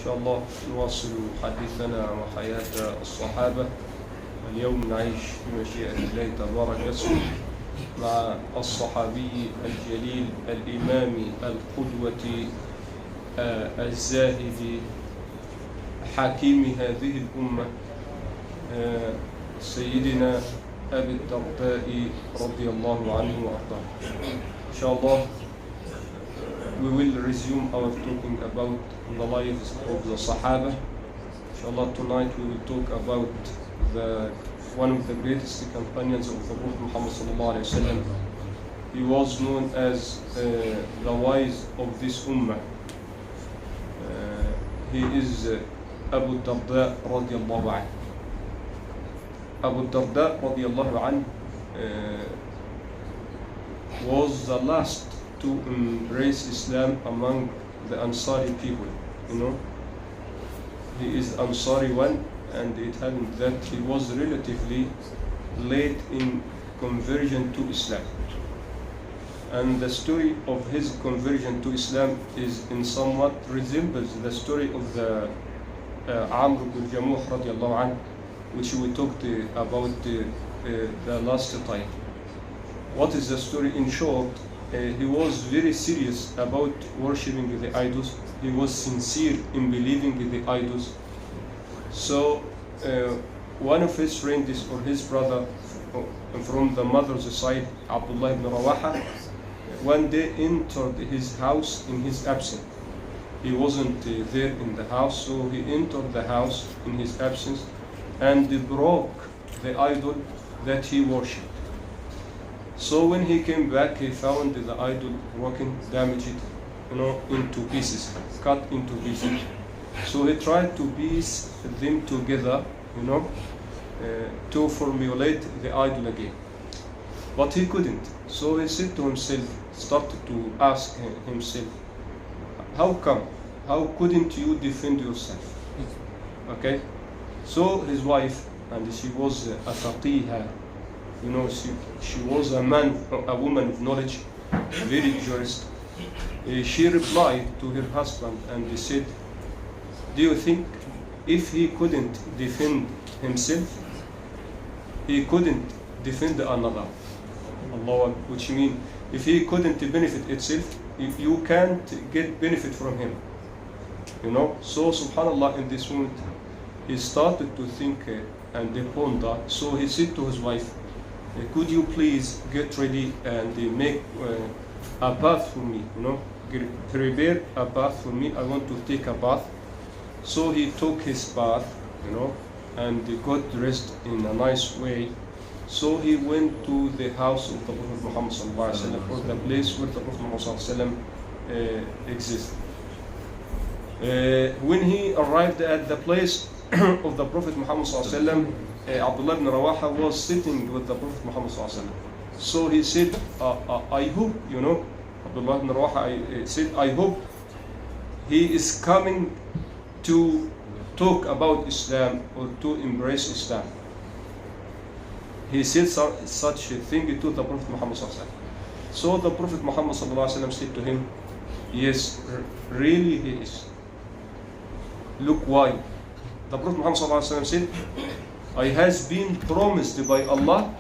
شاء الله نواصل حديثنا وحياة الصحابة. اليوم نعيش بمشيئة الله تبارك وتعالى مع الصحابي الجليل الإمام القدوة الزاهد حكيم هذه الأمة سيدنا أبي الدرداء رضي الله عنه وأرضاه. إن شاء الله we will resume our talking about the lives of the Sahaba. Inshallah, tonight we will talk about one of the greatest companions of the Prophet Muhammad sallallahu alaihi wasallam. He was known as the wise of this ummah. He is Abu الدرداء رضي الله عنه. Abu الدرداء رضي الله عنه was the last to embrace Islam among the Ansari people. You know, he is Ansari one, and it happened that he was relatively late in conversion to Islam. And the story of his conversion to Islam is in somewhat resembles the story of the Amr ibn Jamuh radiallahu anhu, which we talked about the last time. What is the story? In short, he was very serious about worshipping the idols. He was sincere in believing in the idols. So one of his friends or his brother from the mother's side, Abdullah ibn Rawaha, one day entered his house in his absence. He wasn't there in the house, so he entered the house in his absence and broke the idol that he worshipped. So when he came back, he found the idol broken, damaged, into pieces, cut into pieces. So he tried to piece them together, to formulate the idol again. But he couldn't. So he said to himself, started to ask himself, how come? How couldn't you defend yourself? Okay? So his wife, and she was a faqiha, she was a woman of knowledge, very jurist. She replied to her husband and said, do you think if he couldn't defend himself, he couldn't defend another? Allah, which means if he couldn't benefit itself, you can't get benefit from him. So subhanallah, in this moment, he started to think and ponder. So he said to his wife, could you please get ready and make a bath for me, prepare a bath for me, I want to take a bath. So he took his bath, and got dressed in a nice way. So he went to the house of the Prophet Muhammad sallallahu alaihi wasallam, or the place where the Prophet Muhammad sallallahu alaihi wasallam exists. When he arrived at the place of the Prophet Muhammad sallallahu alaihi wasallam, Abdullah ibn Rawaha was sitting with the Prophet Muhammad sallallahu alaihi wasallam. So he said, I hope, Abdullah ibn Rawaha said, I hope he is coming to talk about Islam or to embrace Islam. He said such a thing to the Prophet Muhammad sallallahu alaihi wasallam. So the Prophet Muhammad sallallahu alaihi wasallam said to him, yes, really he is. Look why. The Prophet Muhammad sallallahu alaihi wasallam said, I has been promised by Allah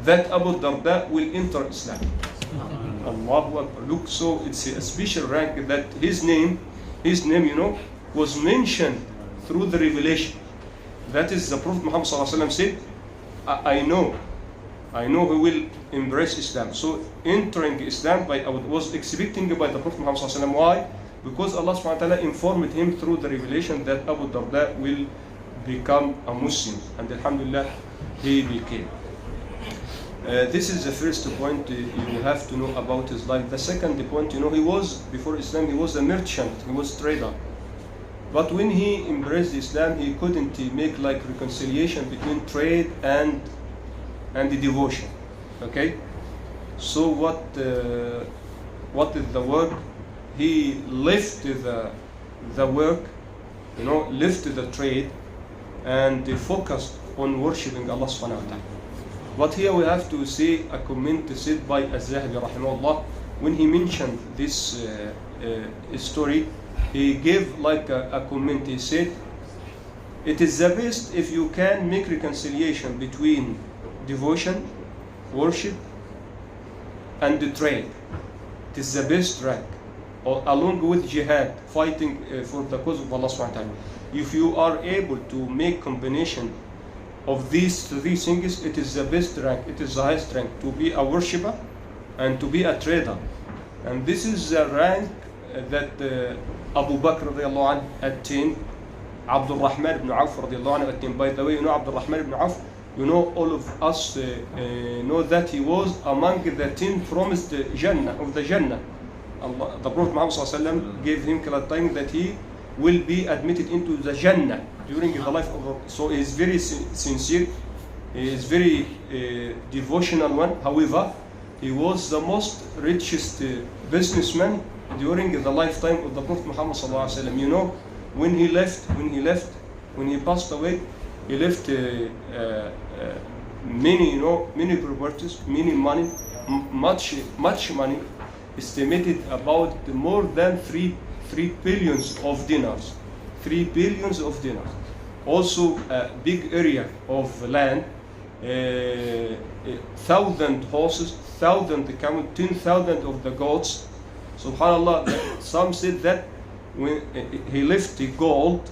that Abu Darda will enter Islam. Allahu Akbar. Look, so it's a special rank that his name, was mentioned through the revelation. That is, the Prophet Muhammad sallallahu alaihi wasallam said, I know he will embrace Islam. So entering Islam, I was expecting by the Prophet Muhammad sallallahu alaihi wasallam. Why? Because Allah subhanahu wa ta'ala informed him through the revelation that Abu Darda will become a Muslim, and alhamdulillah, he became. This is the first point you have to know about his life. The second point, he was, before Islam, he was a merchant, he was a trader. But when he embraced Islam, he couldn't make like reconciliation between trade and the devotion. Okay? So what is the work? He left the work, left the trade, and focused on worshipping Allah subhanahu wa ta'ala. But here we have to see a comment said by Az-Zahabi rahimahullah when he mentioned this story. he gave like a comment. He said, it is the best if you can make reconciliation between devotion, worship, and the trade. It is the best rank, along with jihad, fighting for the cause of Allah subhanahu wa ta'ala. If you are able to make combination of these three things, it is the best rank, it is the highest rank, to be a worshipper and to be a trader. And this is the rank that Abu Bakr radiallahu anhu attained, Abdul Rahman ibn Auf radiallahu anhu attained. By the way, you know Abdul Rahman ibn Auf, you know, all of us know that he was among the 10 promised Jannah, of the Jannah. Allah, the Prophet Muhammad sallallahu alaihi wasallam gave him time that he will be admitted into the Jannah during the life of. So he is very sincere, he is very devotional one. However, he was the most richest businessman during the lifetime of the Prophet Muhammad sallallahu alaihi wasallam. You know, when he passed away, he left many, you know, many properties, many money, much money, estimated about more than 3 billions of dinars. 3 billions of dinars. Also a big area of land, 1,000 horses, 1,000 camels, 10,000 of the goats. Subhanallah, some said that when he left the gold,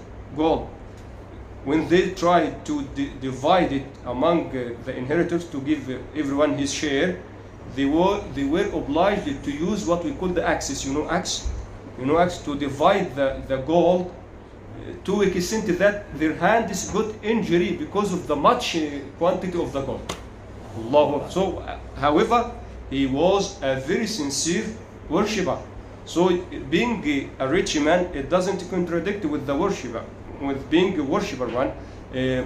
when they tried to divide it among the inheritors to give everyone his share, they were obliged to use what we call the axes. You know axe? You know axe, to divide the gold to the extent that their hands got injury because of the much quantity of the gold. Allah. So, however, he was a very sincere worshipper. So, being a rich man, it doesn't contradict with the worshipper, with being a worshipper one.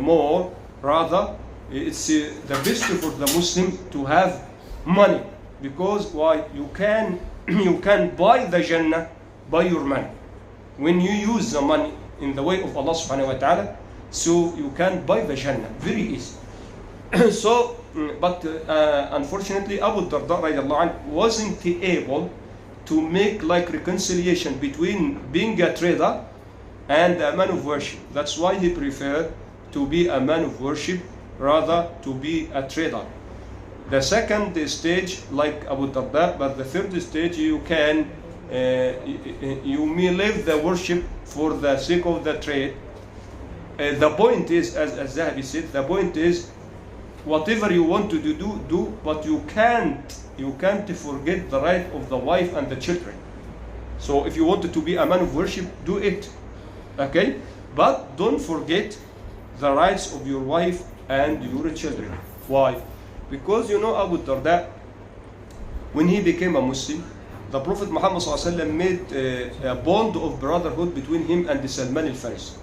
More, rather, it's the best for the Muslim to have money, because why? You can buy the Jannah by your money. When you use the money in the way of Allah subhanahu wa ta'ala, so you can buy the Jannah very easy. So, but unfortunately, Abu Darda radiallahu anhu wasn't able to make like reconciliation between being a trader and a man of worship. That's why he preferred to be a man of worship rather to be a trader. The second stage, like Abu Darda, but the third stage, you can you may leave the worship for the sake of the trade. The point is, as Zahabi said, the point is, whatever you want to do, but you can't forget the right of the wife and the children. So if you wanted to be a man of worship, do it, okay? But don't forget the rights of your wife and your children. Why? Because you know Abu Darda, when he became a Muslim, the Prophet Muhammad ﷺ made a bond of brotherhood between him and Salman al-Farisi.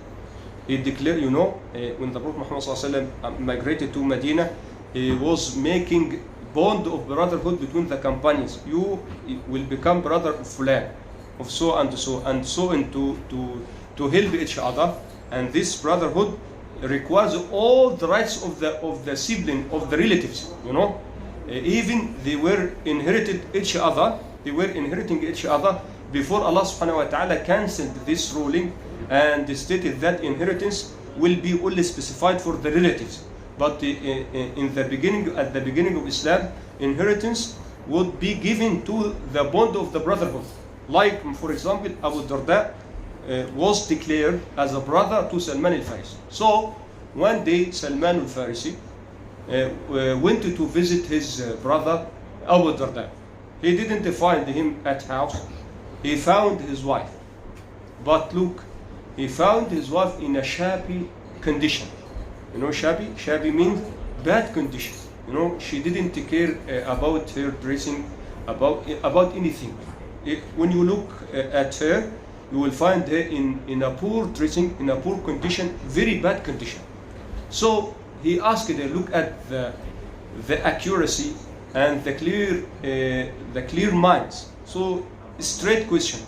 He declared, you know, when the Prophet Muhammad ﷺ migrated to Medina, he was making bond of brotherhood between the companions. You will become brother of fulan, of so and so, and to help each other. And this brotherhood requires all the rights of the sibling, of the relatives. You know, even they were inherited each other. They were inheriting each other before Allah subhanahu wa ta'ala cancelled this ruling and stated that inheritance will be only specified for the relatives. But in the beginning, at the beginning of Islam, inheritance would be given to the bond of the brotherhood. Like, for example, Abu Darda was declared as a brother to Salman al-Farisi. So, one day Salman al-Farisi went to visit his brother Abu Darda. He didn't find him at house. He found his wife. But look, he found his wife in a shabby condition. You know, shabby means bad condition. You know, she didn't care about her dressing, about anything. When you look at her, you will find her in a poor dressing, in a poor condition, very bad condition. So he asked her, look at the accuracy and the clear minds. So straight question.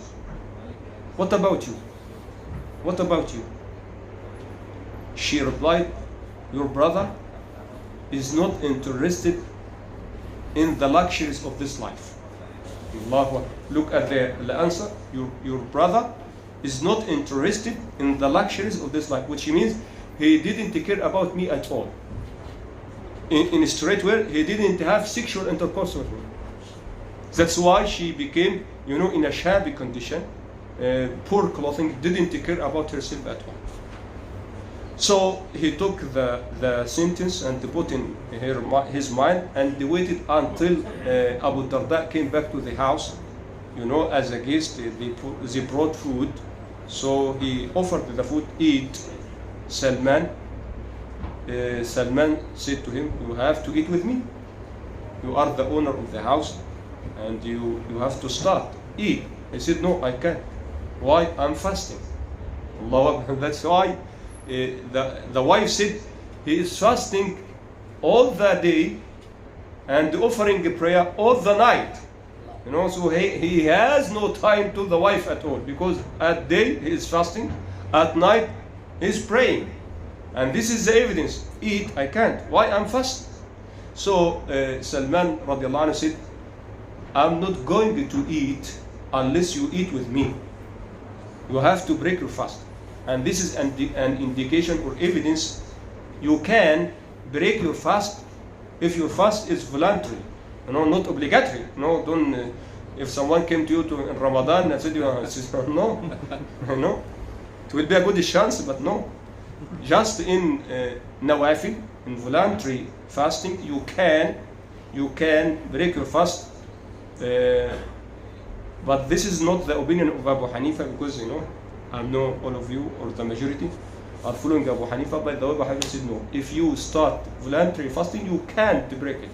What about you? What about you? She replied, your brother is not interested in the luxuries of this life. Allah, look at the answer. Your brother is not interested in the luxuries of this life, which means he didn't care about me at all. In a straight way, he didn't have sexual intercourse with me. That's why she became, in a shabby condition, poor clothing, didn't care about herself at all. So he took the sentence and put in his mind and waited until Abu Darda came back to the house. As a guest, they brought food. So he offered the food, eat. Salman said to him, you have to eat with me. You are the owner of the house and you have to start, eat. He said, no, I can't. Why? I'm fasting. Allah, that's why the wife said, he is fasting all the day and offering a prayer all the night. So he has no time to the wife at all, because at day he is fasting, at night he is praying. And this is the evidence. Eat, I can't. Why? I'm fasting. So Salman radiallahu anhu said, I'm not going to eat unless you eat with me. You have to break your fast. And this is an indication or evidence you can break your fast if your fast is voluntary, not obligatory. Don't. If someone came to you in Ramadan and said, no, it will be a good chance, but no. Just in nawafil, in voluntary fasting, you can break your fast. But this is not the opinion of Abu Hanifa, because I know all of you, or the majority, are following Abu Hanifa. By the way, Abu Hanifa said no. If you start voluntary fasting, you can't break it.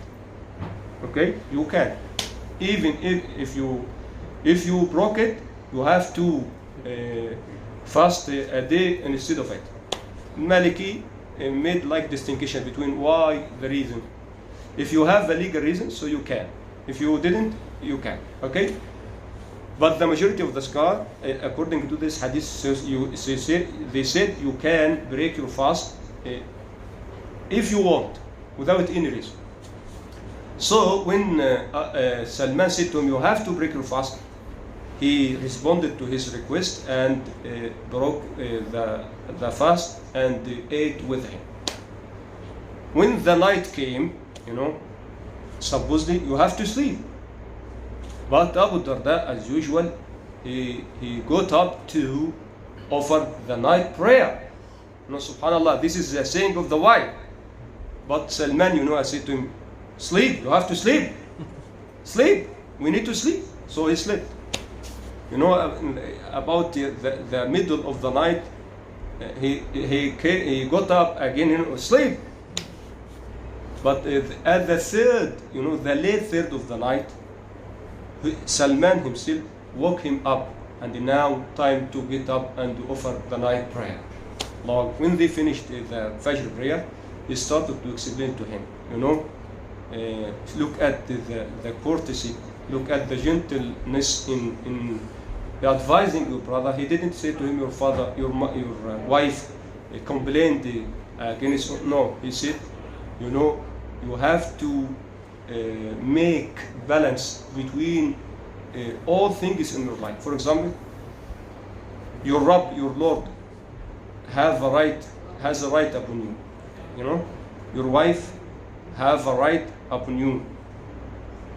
Okay, you can. Even if you broke it, you have to fast a day instead of it. Maliki made like distinction between why the reason. If you have a legal reason, so you can. If you didn't, you can. Okay. But the majority of the scholars, according to this hadith, they said you can break your fast if you want, without any reason. So when Salman said to him, you have to break your fast, he responded to his request and broke the fast and ate with him. When the night came, supposedly you have to sleep. But Abu Darda, as usual, he got up to offer the night prayer. Subhanallah, this is the saying of the wife. But Salman, I said to him, sleep, you have to sleep. Sleep, we need to sleep. So he slept. About the middle of the night, he got up again, sleep. But at the third, the late third of the night, Salman himself woke him up, and now time to get up and to offer the night prayer. When they finished the Fajr prayer, he started to explain to him, look at the courtesy, look at the gentleness in advising your brother. He didn't say to him, your father, your wife complained against. No, he said, you have to make balance between all things in your life. For example, your Rabb, your Lord, has a right upon you. Your wife have a right upon you.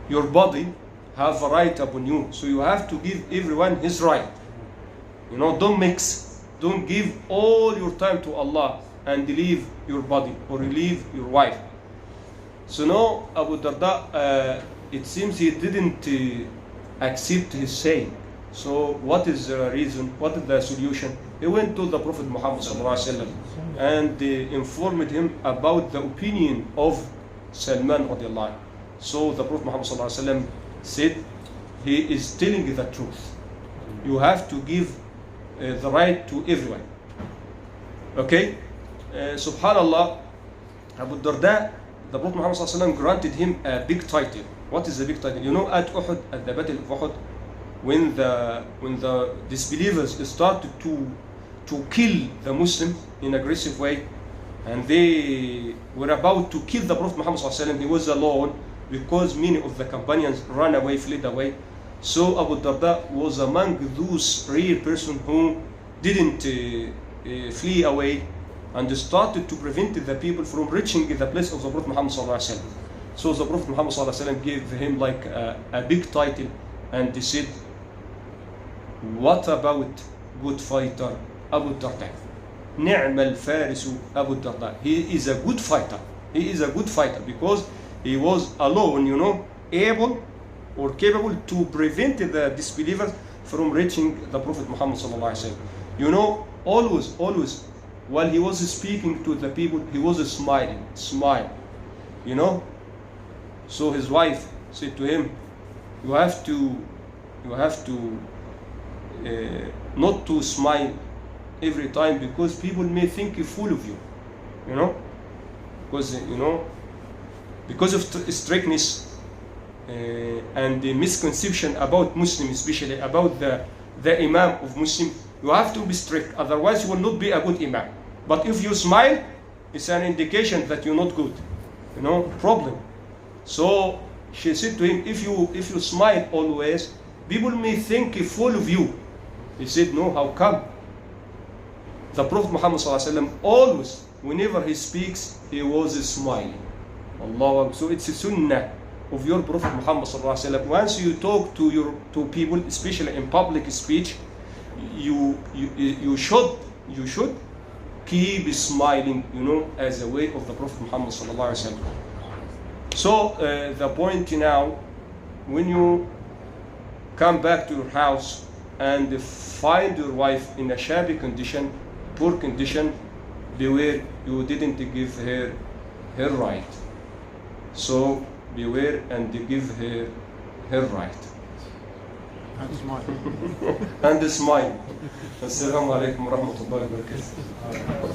Your body have a right upon you. So you have to give everyone his right. Don't mix. Don't give all your time to Allah and leave your body or leave your wife. So now Abu Darda, it seems he didn't accept his saying. So what is the reason? What is the solution? He went to the Prophet Muhammad ﷺ and informed him about the opinion of Salman radiallahu anhu. So the Prophet Muhammad ﷺ said, he is telling you the truth. You have to give the right to everyone. Okay? Subhanallah, Abu Darda, the Prophet Muhammad ﷺ granted him a big title. What is the big title? At Uhud, at the Battle of Uhud, when the disbelievers started to kill the Muslims in an aggressive way, and they were about to kill the Prophet Muhammad ﷺ, he was alone because many of the companions ran away, fled away. So Abu Darda was among those rare persons who didn't flee away and started to prevent the people from reaching the place of the Prophet Muhammad sallallahu alaihi wasallam. So the Prophet Muhammad sallallahu alaihi wasallam gave him like a big title, and he said, "What about good fighter Abu Darda? نعم الفارس أبو الدرداء." He is a good fighter. He is a good fighter because he was alone, able or capable to prevent the disbelievers from reaching the Prophet Muhammad sallallahu alaihi wasallam. Always, while he was speaking to the people, he was smiling. So his wife said to him, "You have to not to smile every time, because people may think you're full of you, because of strictness and the misconception about Muslim, especially about the Imam of Muslim. You have to be strict, otherwise you will not be a good Imam. But if you smile, it's an indication that you're not good, problem." So she said to him, if you smile always, people may think full of you. He said, "No, how come?" The Prophet Muhammad ﷺ always, whenever he speaks, he was smiling. Allah. So it's a sunnah of your Prophet Muhammad ﷺ. Once you talk to people, especially in public speech, you should keep smiling, as a way of the Prophet Muhammad ﷺ. So the point now, when you come back to your house and find your wife in a shabby condition, poor condition, beware you didn't give her right. So beware and give her right. And smile. And smile. Assalamu alaikum wa rahmatullahi wa barakatuh.